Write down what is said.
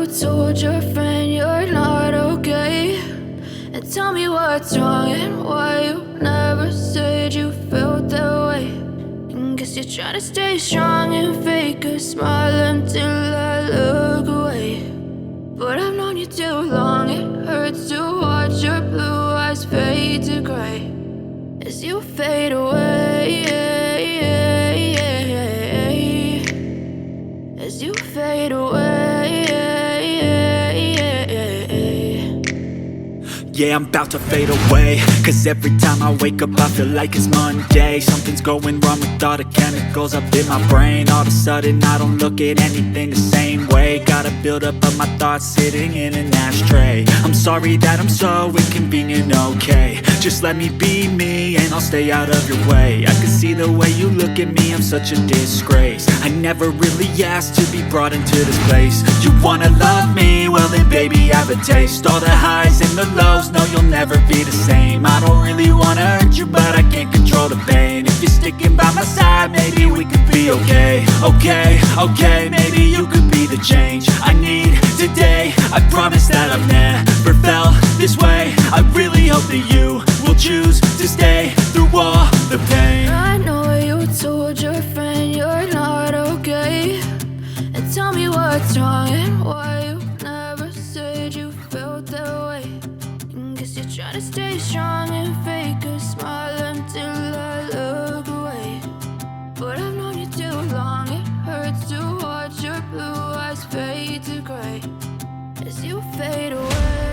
told your friend you're not okay. And tell me what's wrong and why you never said you felt that way. And guess you're trying to stay strong and fake a smile until I look away. But I've known you too long, it hurts to watch your blue eyes fade to gray as you fade away, as you fade away. Yeah, I'm about to fade away, cause every time I wake up I feel like it's Monday. Something's going wrong with all the chemicals up in my brain. All of a sudden I don't look at anything the same way. Got a buildup of my thoughts sitting in an ashtray. I'm sorry that I'm so inconvenient, okay. Just let me be me and I'll stay out of your way. I can see the way you look at me, I'm such a disgrace. I never really asked to be brought into this place. You wanna love me? Well then baby, have a taste. All the highs and the lows, no, you'll never be the same. I don't really wanna hurt you, but I can't control the pain. If you're sticking by my side, maybe we could be okay. Okay, maybe you could be the change I need today. I promise that I've never felt this way. I really hope that you will choose to stay through all the pain. I know you told your friend you're not okay. And tell me what's wrong and why you never said you felt that way. Guess you're trying to stay strong and fake a smile until I look away. But I've known you too long, it hurts to watch your blue eyes fade to gray as you fade away.